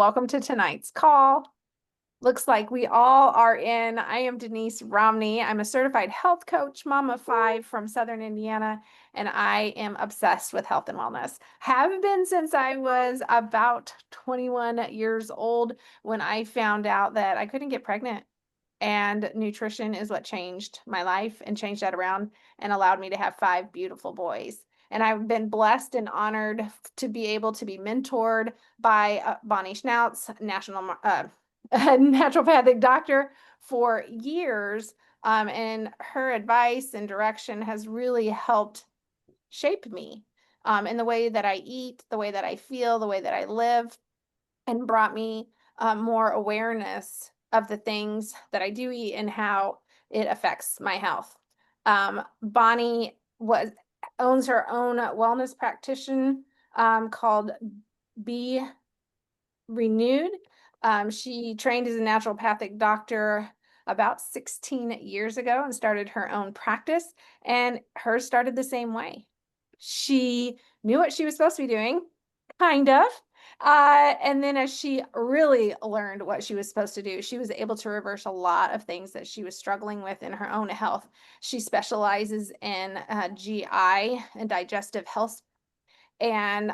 welcome to tonight's call. Looks like we all are in. I am Denise Romney. I'm a certified health coach, mom of 5 from Southern Indiana, and I am obsessed with health and wellness. Have been since I was about 21 years old when I found out that I couldn't get pregnant. And nutrition is what changed my life and changed that around and allowed me to have 5 beautiful boys. And I've been blessed and honored to be able to be mentored by Bonnie Schnautz, naturopathic doctor, for years. And her advice and direction has really helped shape me in the way that I eat, the way that I feel, the way that I live, and brought me more awareness of the things that I do eat and how it affects my health. Bonnie owns her own wellness practitioner called Be Renewed. She trained as a naturopathic doctor about 16 years ago and started her own practice, and hers started the same way. She knew what she was supposed to be doing, kind of. And then as she really learned what she was supposed to do, she was able to reverse a lot of things that she was struggling with in her own health. She specializes in GI and digestive health, and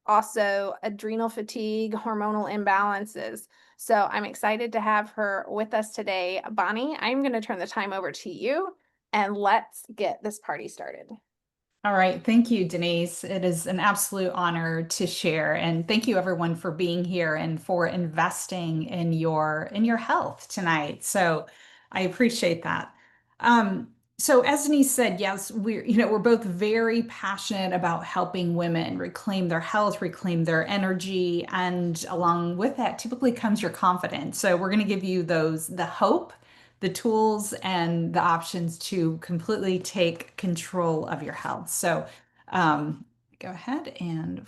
also adrenal fatigue, hormonal imbalances. So I'm excited to have her with us today. Bonnie, I'm going to turn the time over to you, and let's get this party started. All right. Thank you, Denise. It is an absolute honor to share. And thank you everyone for being here and for investing in your health tonight. So I appreciate that. So as Denise said, yes, we're both very passionate about helping women reclaim their health, reclaim their energy, and along with that typically comes your confidence. So we're going to give you the hope, the tools and the options to completely take control of your health. So go ahead and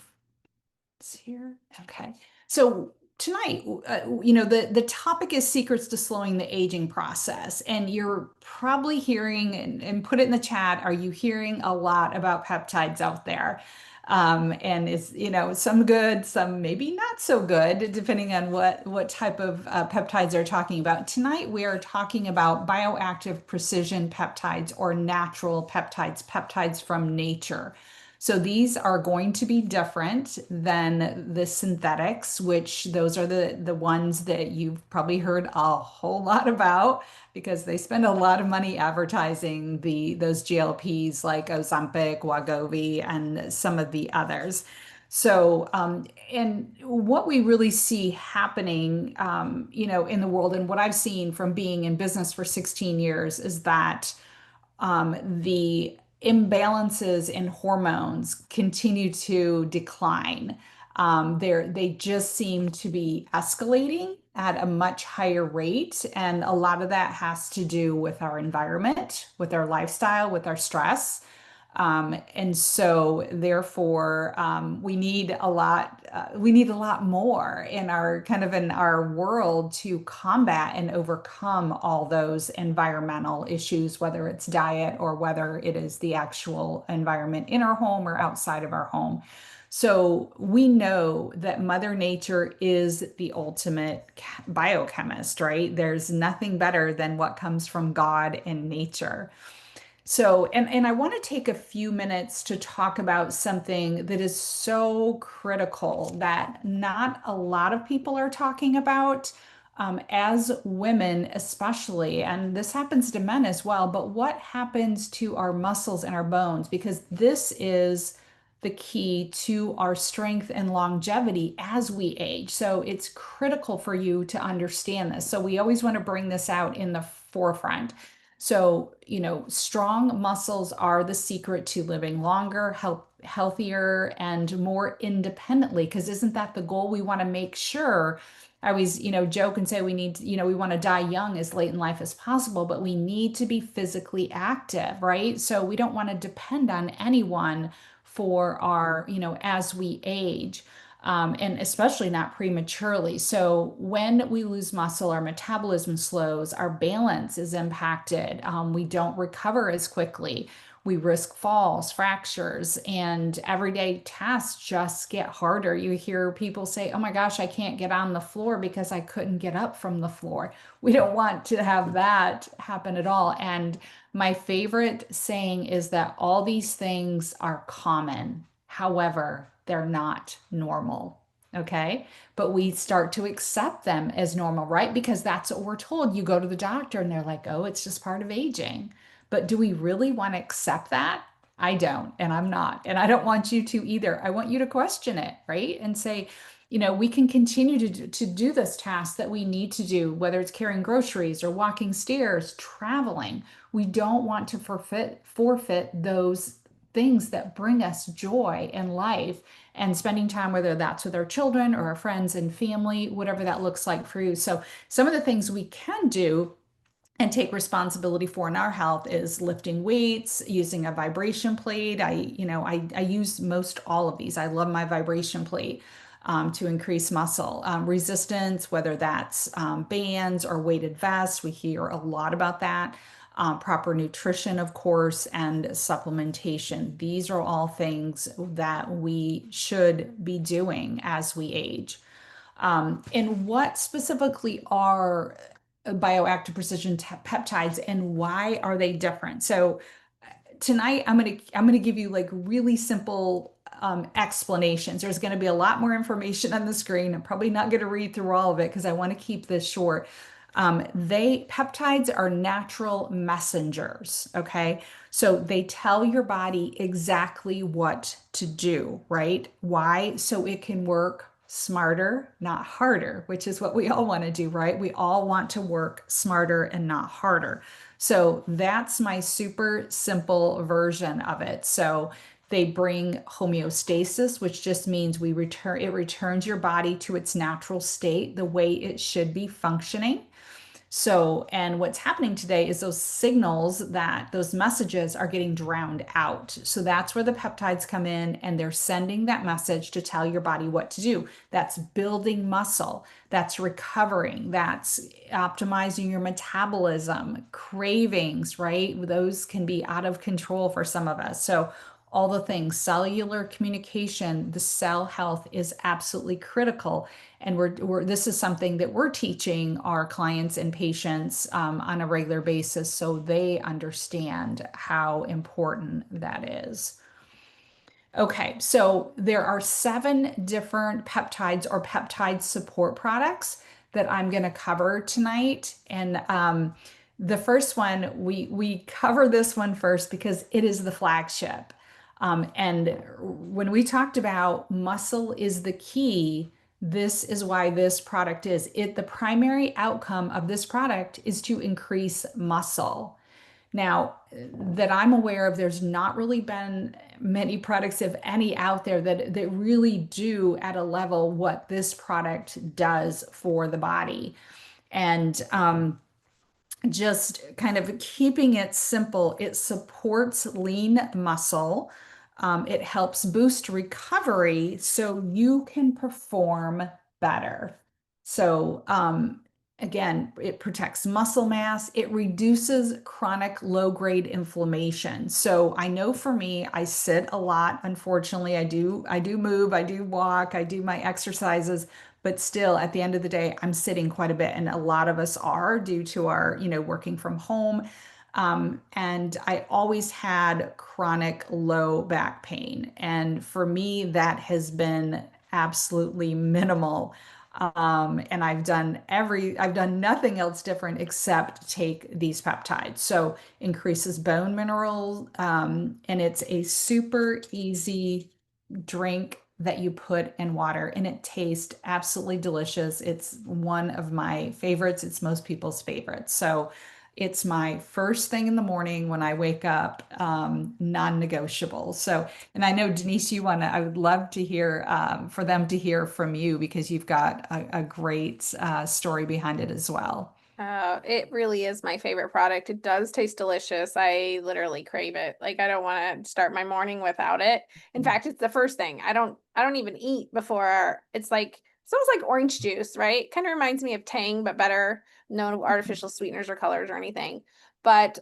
it's here. Okay. So tonight, the topic is secrets to slowing the aging process. And you're probably hearing, and put it in the chat, are you hearing a lot about peptides out there? And is, some good, some maybe not so good, depending on what type of peptides they're talking about. Tonight, we are talking about bioactive precision peptides or natural peptides, peptides from nature. So these are going to be different than the synthetics, which those are the ones that you've probably heard a whole lot about because they spend a lot of money advertising those GLPs like Ozempic, Wegovy, and some of the others. So, and what we really see happening, in the world, and what I've seen from being in business for 16 years is that the imbalances in hormones continue to decline. They just seem to be escalating at a much higher rate. And a lot of that has to do with our environment, with our lifestyle, with our stress. And so therefore, we need a lot more in our world to combat and overcome all those environmental issues, whether it's diet or whether it is the actual environment in our home or outside of our home. So we know that Mother Nature is the ultimate biochemist, right? There's nothing better than what comes from God and nature. So, and I want to take a few minutes to talk about something that is so critical that not a lot of people are talking about, as women, especially. And this happens to men as well. But what happens to our muscles and our bones? Because this is the key to our strength and longevity as we age. So it's critical for you to understand this. So we always want to bring this out in the forefront. So, strong muscles are the secret to living longer, healthier, and more independently. Because isn't that the goal? We want to make sure. I always, joke and say we want to die young as late in life as possible, but we need to be physically active, right? So we don't want to depend on anyone for our, as we age and especially not prematurely. So when we lose muscle, our metabolism slows, our balance is impacted. We don't recover as quickly. We risk falls, fractures, and everyday tasks just get harder. You hear people say, "Oh my gosh, I can't get on the floor because I couldn't get up from the floor." We don't want to have that happen at all. And my favorite saying is that all these things are common. However, they're not normal. Okay. But we start to accept them as normal, right? Because that's what we're told. You go to the doctor and they're like, "Oh, it's just part of aging." But do we really want to accept that? I don't, and I'm not. And I don't want you to either. I want you to question it, right? And say, we can continue to do this task that we need to do, whether it's carrying groceries or walking stairs, traveling. We don't want to forfeit those things that bring us joy in life and spending time, whether that's with our children or our friends and family, whatever that looks like for you. So some of the things we can do and take responsibility for in our health is lifting weights, using a vibration plate. I use most all of these. I love my vibration plate to increase muscle resistance, whether that's bands or weighted vests. We hear a lot about that. Proper nutrition, of course, and supplementation. These are all things that we should be doing as we age. And what specifically are bioactive precision peptides and why are they different? So tonight I'm gonna give you like really simple explanations. There's going to be a lot more information on the screen. I'm probably not going to read through all of it because I want to keep this short. Peptides are natural messengers. Okay. So they tell your body exactly what to do, right? Why? So it can work smarter, not harder, which is what we all want to do, right? We all want to work smarter and not harder. So that's my super simple version of it. So they bring homeostasis, which just means it returns your body to its natural state, the way it should be functioning. So, and what's happening today is those messages are getting drowned out. So that's where the peptides come in and they're sending that message to tell your body what to do. That's building muscle, that's recovering, that's optimizing your metabolism, cravings, right? Those can be out of control for some of us. So all the things, cellular communication, the cell health is absolutely critical. And this is something that we're teaching our clients and patients on a regular basis so they understand how important that is. Okay, so there are 7 different peptides or peptide support products that I'm going to cover tonight. And the first one, we cover this one first because it is the flagship. And when we talked about muscle is the key, this is why this product is. The primary outcome of this product is to increase muscle. Now, that I'm aware of, there's not really been many products, if any, out there that really do at a level what this product does for the body. And just kind of keeping it simple, it supports lean muscle. It helps boost recovery so you can perform better. So, again, it protects muscle mass. It reduces chronic low-grade inflammation. So I know for me, I sit a lot. Unfortunately, I do move, I do walk, I do my exercises, but still at the end of the day, I'm sitting quite a bit. And a lot of us are due to our, working from home. And I always had chronic low back pain. And for me, that has been absolutely minimal. And I've done nothing else different except take these peptides. So increases bone minerals, and it's a super easy drink that you put in water and it tastes absolutely delicious. It's one of my favorites. It's most people's favorites. So it's my first thing in the morning when I wake up, non-negotiable. So, and I know Denise, I would love to hear, for them to hear from you because you've got a great story behind it as well. It really is my favorite product. It does taste delicious. I literally crave it. Like I don't want to start my morning without it. In fact, it's the first thing. I don't even eat before. It's almost like orange juice, right? Kind of reminds me of Tang, but better. No artificial sweeteners or colors or anything. But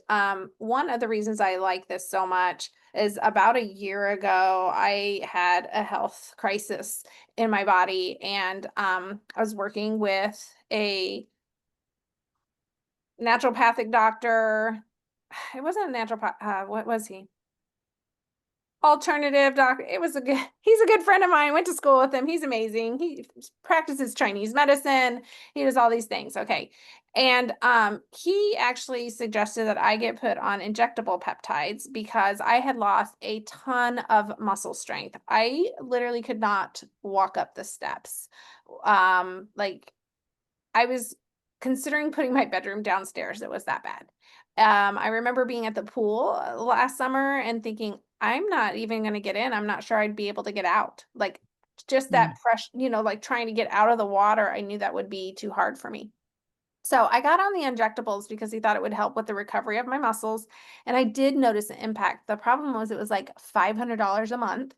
one of the reasons I like this so much is about a year ago, I had a health crisis in my body, and I was working with a naturopathic doctor. It wasn't a naturopath. What was he? Alternative doctor. It was he's a good friend of mine. Went to school with him. He's amazing. He practices Chinese medicine. He does all these things. Okay. And he actually suggested that I get put on injectable peptides because I had lost a ton of muscle strength. I literally could not walk up the steps. Like I was considering putting my bedroom downstairs. It was that bad. I remember being at the pool last summer and thinking, I'm not even going to get in. I'm not sure I'd be able to get out. Like just that fresh, like trying to get out of the water. I knew that would be too hard for me. So I got on the injectables because he thought it would help with the recovery of my muscles. And I did notice an impact. The problem was it was like $500 a month.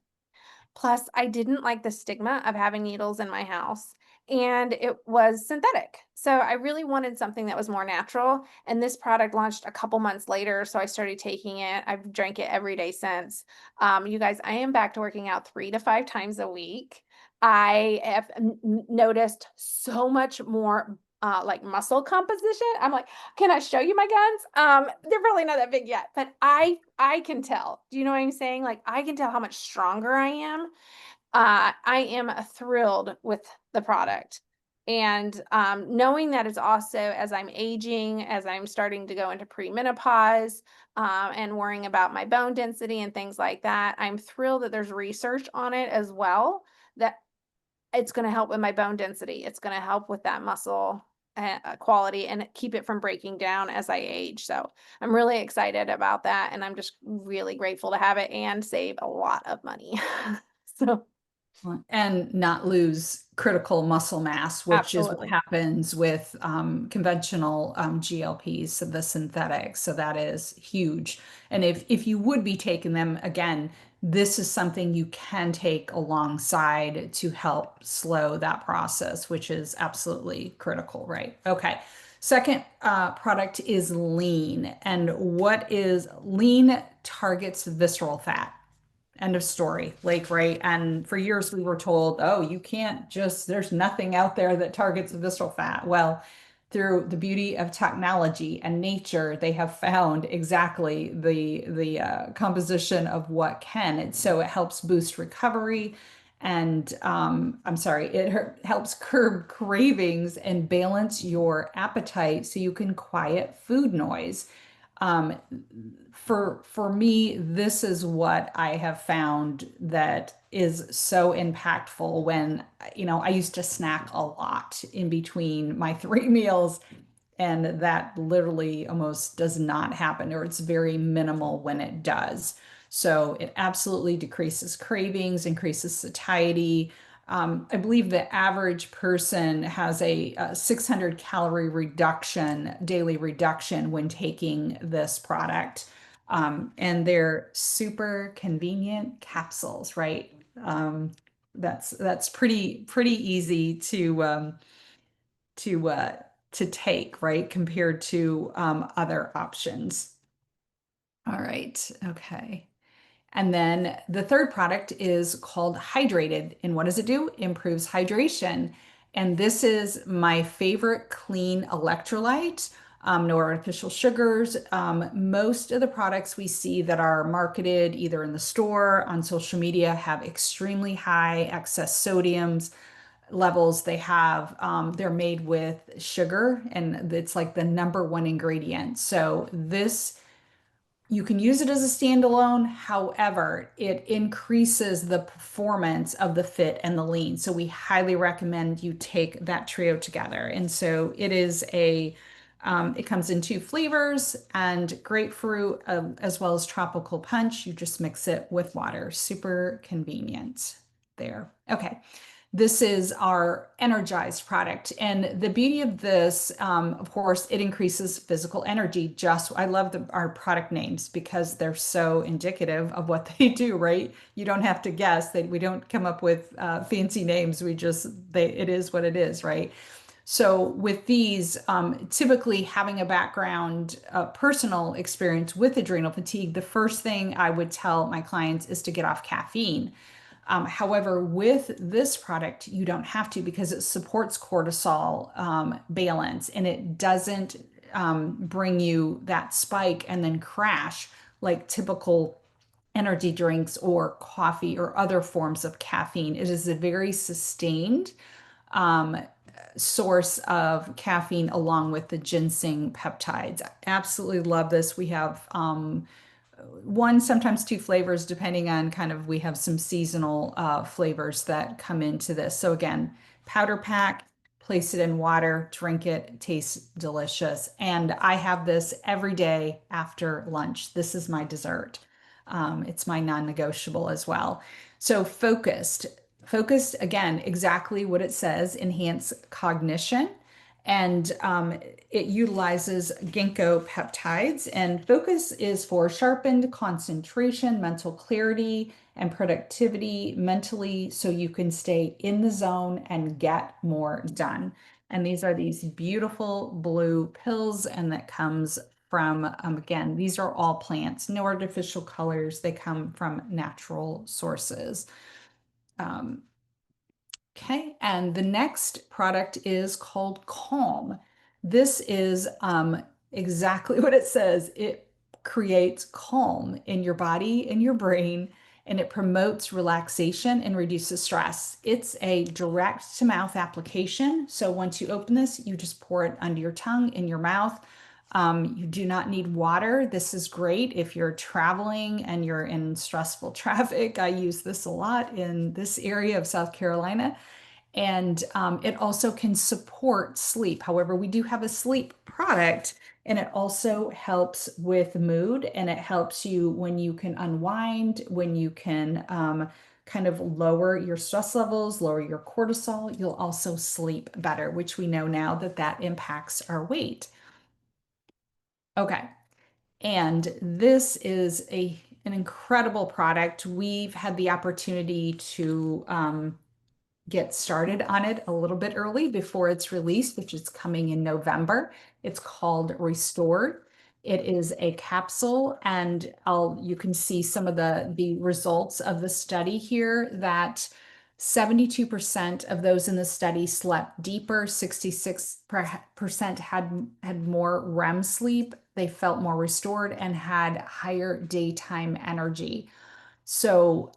Plus, I didn't like the stigma of having needles in my house, and it was synthetic. So I really wanted something that was more natural. And this product launched a couple months later. So I started taking it. I've drank it every day since. You guys, I am back to working out 3 to 5 times a week. I have noticed so much more like muscle composition. I'm like, can I show you my guns? They're probably not that big yet, but I can tell. Do you know what I'm saying? Like I can tell how much stronger I am. I am thrilled with the product. And knowing that it's also as I'm aging, as I'm starting to go into premenopause, and worrying about my bone density and things like that, I'm thrilled that there's research on it as well, that it's going to help with my bone density. It's going to help with that muscle quality and keep it from breaking down as I age. So I'm really excited about that. And I'm just really grateful to have it and save a lot of money. So and not lose critical muscle mass, which is what absolutely. happens with conventional GLPs, so the synthetics. So that is huge. And if you would be taking them again, this is something you can take alongside to help slow that process, which is absolutely critical, right? Okay. Second product is lean. And what is lean? Targets visceral fat. End of story. Like, right. And for years we were told, oh, you can't just, there's nothing out there that targets visceral fat. Well, through the beauty of technology and nature, they have found exactly the composition of what can. And so it helps boost recovery. And I'm sorry, it helps curb cravings and balance your appetite so you can quiet food noise. Um, for me, this is what I have found that is so impactful when, I used to snack a lot in between my 3 meals, and that literally almost does not happen, or it's very minimal when it does. So it absolutely decreases cravings, increases satiety. I believe the average person has a 600 calorie reduction, daily reduction when taking this product. And they're super convenient capsules, right? That's pretty easy to to take, right? Compared to other options. All right. Okay. And then the third product is called Hydrated. And what does it do? Improves hydration. And this is my favorite clean electrolyte. No artificial sugars. Most of the products we see that are marketed either in the store, on social media, have extremely high excess sodiums levels. They're made with sugar, and it's like the number one ingredient. So this, you can use it as a standalone. However, it increases the performance of the fit and the lean. So we highly recommend you take that trio together. And so it comes in 2 flavors, and grapefruit, as well as tropical punch. You just mix it with water. Super convenient there. Okay. This is our Energized product. And the beauty of this, of course, it increases physical energy. I love our product names because they're so indicative of what they do, right? You don't have to guess that we don't come up with fancy names. It is what it is, right? So with these, typically having a background, personal experience with adrenal fatigue, the first thing I would tell my clients is to get off caffeine. However, with this product, you don't have to because it supports cortisol balance and it doesn't bring you that spike and then crash like typical energy drinks or coffee or other forms of caffeine. It is a very sustained um, source of caffeine along with the ginseng peptides. I absolutely love this. We have one, sometimes two flavors, depending on kind of, we have some seasonal flavors that come into this. So again, powder pack, place it in water, drink it, it tastes delicious. And I have this every day after lunch. This is my dessert. It's my non-negotiable as well. So focused again, exactly what it says, enhance cognition. And it utilizes ginkgo peptides, and focus is for sharpened concentration, mental clarity, and productivity mentally, so you can stay in the zone and get more done. And these are these beautiful blue pills, and that comes from, again, these are all plants, no artificial colors. They come from natural sources. Um, Okay, and the next product is called Calm. This is exactly what it says. It creates calm in your body, in your brain, and it promotes relaxation and reduces stress. It's a direct to mouth application. So once you open this, you just pour it under your tongue, in your mouth. You do not need water. This is great if you're traveling and you're in stressful traffic. I use this a lot in this area of South Carolina. And it also can support sleep. However, we do have a sleep product, and it also helps with mood, and it helps you when you can unwind, when you can kind of lower your stress levels, lower your cortisol. You'll also sleep better, which we know now that that impacts our weight. Okay. And this is an incredible product. We've had the opportunity to get started on it a little bit early before it's released, which is coming in November. It's called Restored. It is a capsule, and you can see some of the results of the study here, that 72% of those in the study slept deeper, 66% had more REM sleep, they felt more restored and had higher daytime energy. So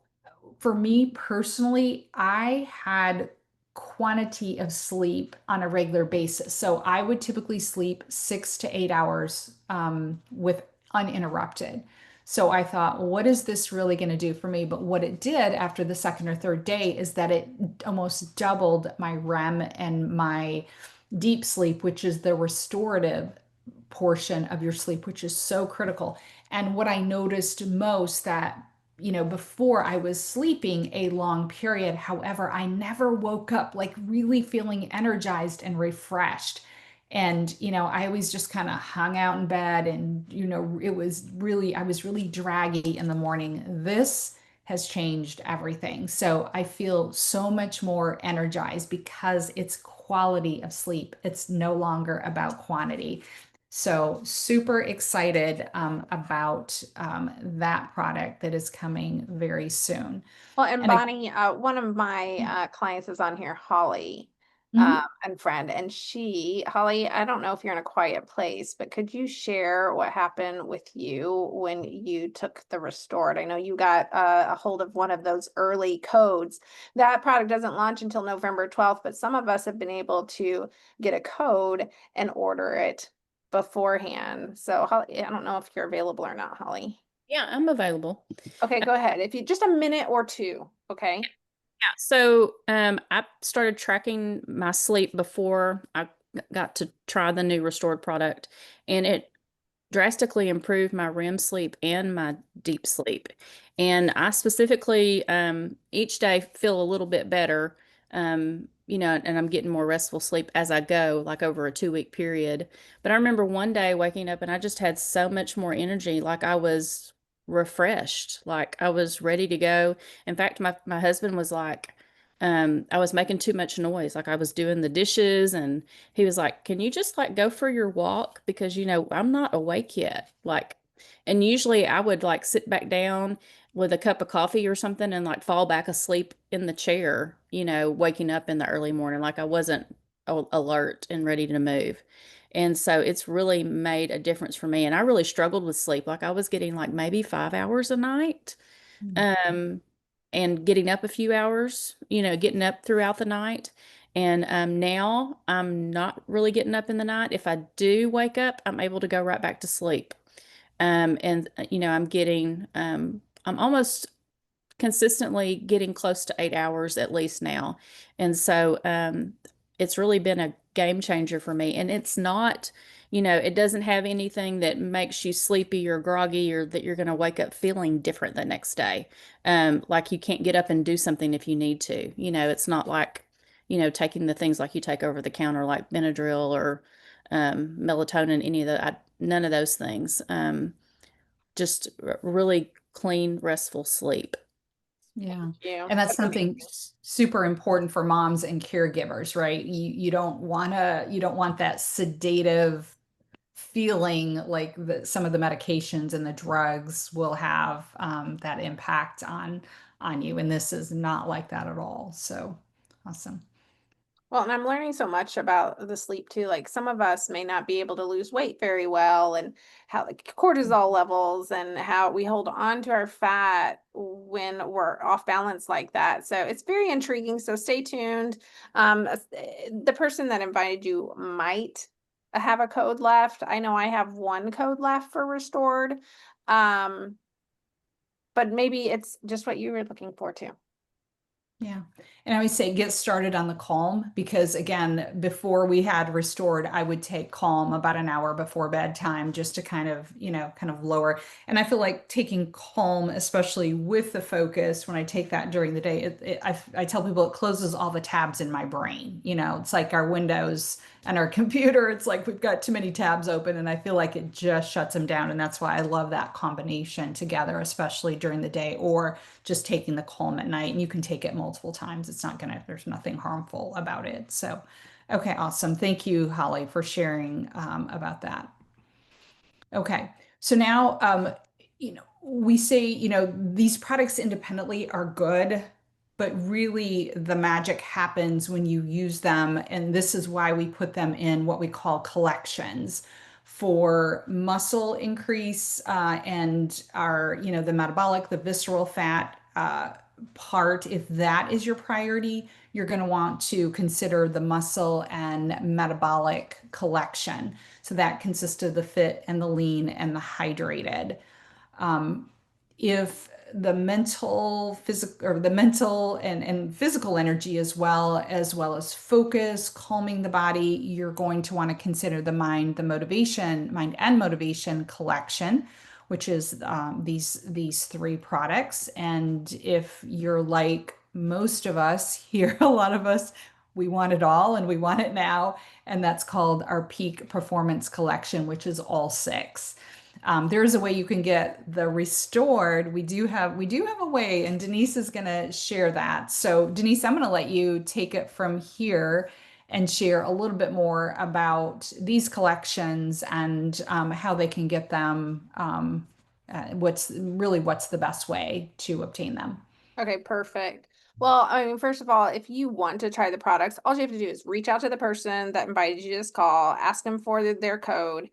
for me personally, I had quantity of sleep on a regular basis. So I would typically sleep 6 to 8 hours with uninterrupted. So I thought, well, what is this really going to do for me? But what it did after the second or third day is that it almost doubled my REM and my deep sleep, which is the restorative portion of your sleep, which is so critical. And what I noticed most, that before I was sleeping a long period. However, I never woke up like really feeling energized and refreshed. And, I always just kind of hung out in bed, and, I was really draggy in the morning. This has changed everything. So I feel so much more energized because it's quality of sleep. It's no longer about quantity. So super excited about that product that is coming very soon. Well, and And Bonnie, one of my clients is on here, Holly, Mhm. and friend, and Holly, I don't know if you're in a quiet place, but could you share what happened with you when you took the Restored? I know you got a hold of one of those early codes. That product doesn't launch until November 12th, but some of us have been able to get a code and order it beforehand. So, Holly, I don't know if you're available or not, Holly. Yeah, I'm available. Okay, go ahead. If you just a minute or two, okay? Yeah. So I started tracking my sleep before I got to try the new Restored product, and it drastically improved my REM sleep and my deep sleep. And I specifically each day feel a little bit better, and I'm getting more restful sleep as I go, like over a 2 week period. But I remember one day waking up and I just had so much more energy, like I was refreshed, like I was ready to go. In fact, my husband was like, I was making too much noise. Like I was doing the dishes and he was like, "Can you just like go for your walk? Because, I'm not awake yet." Like, and usually I would like sit back down with a cup of coffee or something and like fall back asleep in the chair, waking up in the early morning. Like I wasn't alert and ready to move. And so it's really made a difference for me. And I really struggled with sleep. Like I was getting like maybe 5 hours a night. Um, and getting up a few hours, getting up throughout the night. And now I'm not really getting up in the night. If I do wake up, I'm able to go right back to sleep. And I'm almost consistently getting close to 8 hours at least now. And so it's really been a game changer for me. And it's not, it doesn't have anything that makes you sleepy or groggy or that you're going to wake up feeling different the next day. Like you can't get up and do something if you need to. It's not like, taking the things like you take over the counter, like Benadryl or melatonin, none of those things. Just really clean, restful sleep. Yeah. You. And that's That's amazing. something super important for moms and caregivers, right? You don't want that sedative feeling like some of the medications and the drugs will have that impact on you. And this is not like that at all. So awesome. Well, and I'm learning so much about the sleep too. Like some of us may not be able to lose weight very well, and how like cortisol levels and how we hold on to our fat when we're off balance like that. So it's very intriguing. So stay tuned. The person that invited you might have a code left. I know I have one code left for restored. Um, but maybe it's just what you were looking for too. Yeah. And I would say get started on the calm because again, before we had restored, I would take calm about an hour before bedtime just to kind of lower. And I feel like taking calm, especially with the focus, when I take that during the day, I tell people it closes all the tabs in my brain. It's like our Windows and our computer. It's like we've got too many tabs open and I feel like it just shuts them down. And that's why I love that combination together, especially during the day or just taking the calm at night. And you can take it multiple times. There's nothing harmful about it. So, okay, awesome. Thank you, Holly, for sharing about that. Okay, so now, we say, these products independently are good, but really the magic happens when you use them. And this is why we put them in what we call collections for muscle increase and the metabolic, the visceral fat part. If that is your priority, you're going to want to consider the muscle and metabolic collection. So that consists of the fit and the lean and the hydrated. If the mental, and physical energy as well as focus, calming the body, you're going to want to consider the mind and motivation collection, which is these three products. And if you're like most of us here, a lot of us, we want it all and we want it now. And that's called our Peak Performance Collection, which is all six. There's a way you can get the restored. We do have a way, and Denise is going to share that. So Denise, I'm going to let you take it from here and share a little bit more about these collections and how they can get them. What's the best way to obtain them? Okay, perfect. Well, I mean, first of all, if you want to try the products, all you have to do is reach out to the person that invited you to this call, ask them for their code.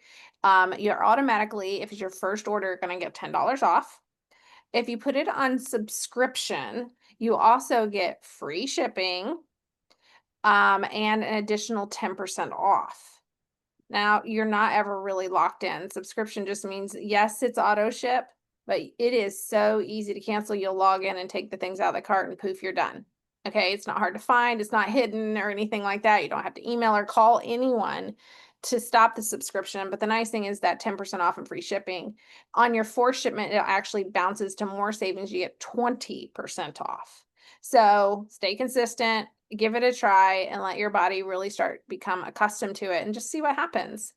You're automatically, if it's your first order, going to get $10 off. If you put it on subscription, you also get free shipping, and an additional 10% off. Now, you're not ever really locked in. Subscription just means, yes, it's auto ship, but it is so easy to cancel. You'll log in and take the things out of the cart and poof, you're done. Okay, it's not hard to find. It's not hidden or anything like that. You don't have to email or call anyone to stop the subscription. But the nice thing is that 10% off and free shipping. On your fourth shipment, it actually bounces to more savings. You get 20% off. So stay consistent, give it a try, and let your body really become accustomed to it and just see what happens.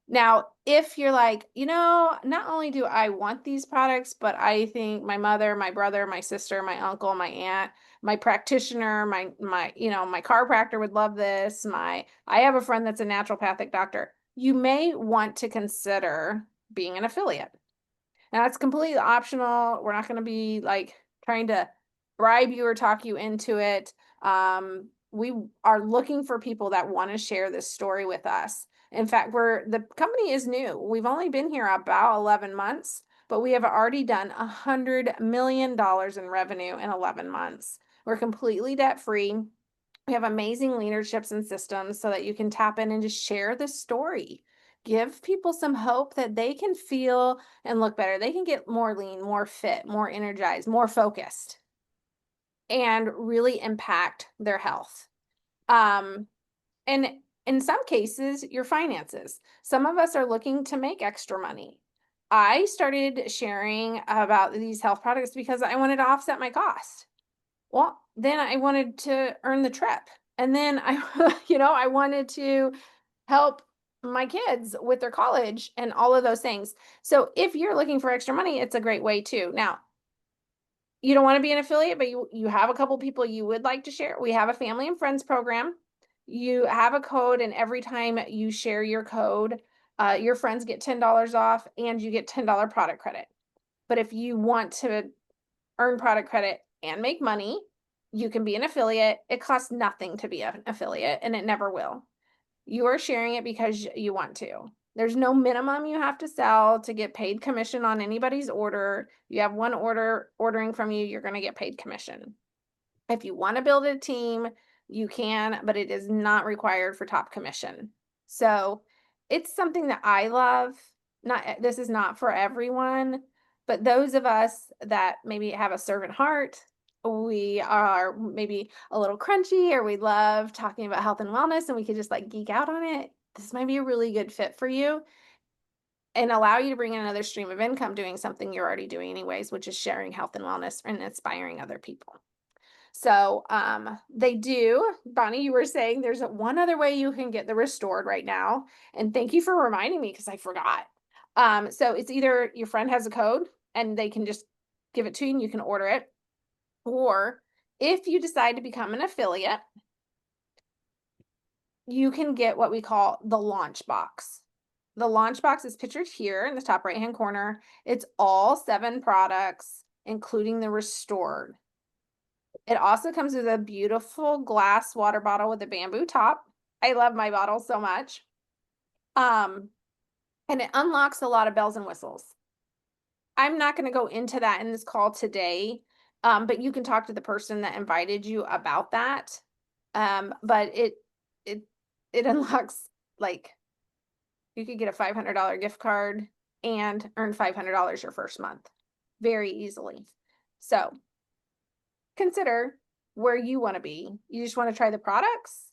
Now, if you're like, not only do I want these products, but I think my mother, my brother, my sister, my uncle, my aunt, my practitioner, my chiropractor would love this. I have a friend that's a naturopathic doctor. You may want to consider being an affiliate. Now it's completely optional. We're not going to be like trying to bribe you or talk you into it. We are looking for people that want to share this story with us. In fact, the company is new. We've only been here about 11 months, but we have already done $100 million in revenue in 11 months. We're completely debt-free. We have amazing leaderships and systems so that you can tap in and just share the story. Give people some hope that they can feel and look better. They can get more lean, more fit, more energized, more focused, and really impact their health. And in some cases, your finances. Some of us are looking to make extra money. I started sharing about these health products because I wanted to offset my cost. Well, then I wanted to earn the trip. And then I wanted to help my kids with their college and all of those things. So if you're looking for extra money, it's a great way too. Now, you don't want to be an affiliate, but you have a couple people you would like to share. We have a family and friends program. You have a code, and every time you share your code, your friends get $10 off and you get $10 product credit. But if you want to earn product credit and make money, you can be an affiliate. It costs nothing to be an affiliate, and it never will. You are sharing it because you want to. There's no minimum you have to sell to get paid commission on anybody's order. You have one order ordering from you, you're going to get paid commission. If you want to build a team, you can, but it is not required for top commission. So it's something that I love. This is not for everyone, but those of us that maybe have a servant heart, we are maybe a little crunchy, or we love talking about health and wellness and we could just like geek out on it. This might be a really good fit for you and allow you to bring in another stream of income doing something you're already doing anyways, which is sharing health and wellness and inspiring other people. So they do, Bonnie, you were saying there's one other way you can get the restored right now. And thank you for reminding me because I forgot. So it's either your friend has a code and they can just give it to you and you can order it. Or if you decide to become an affiliate, you can get what we call the launch box. The launch box is pictured here in the top right-hand corner. It's all 7 products, including the restored. It also comes with a beautiful glass water bottle with a bamboo top. I love my bottle so much. And it unlocks a lot of bells and whistles. I'm not going to go into that in this call today, but you can talk to the person that invited you about that. But it unlocks, like, you could get a $500 gift card and earn $500 your first month very easily. So consider where you want to be. You just want to try the products?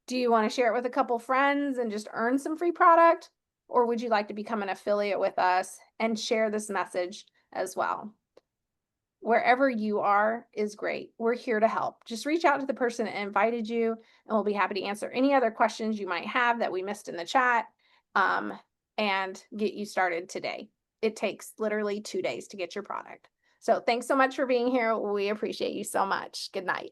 Do you want to share it with a couple friends and just earn some free product? Or would you like to become an affiliate with us and share this message as well? Wherever you are is great. We're here to help. Just reach out to the person that invited you, and we'll be happy to answer any other questions you might have that we missed in the chat, and get you started today. It takes literally 2 days to get your product. So thanks so much for being here. We appreciate you so much. Good night.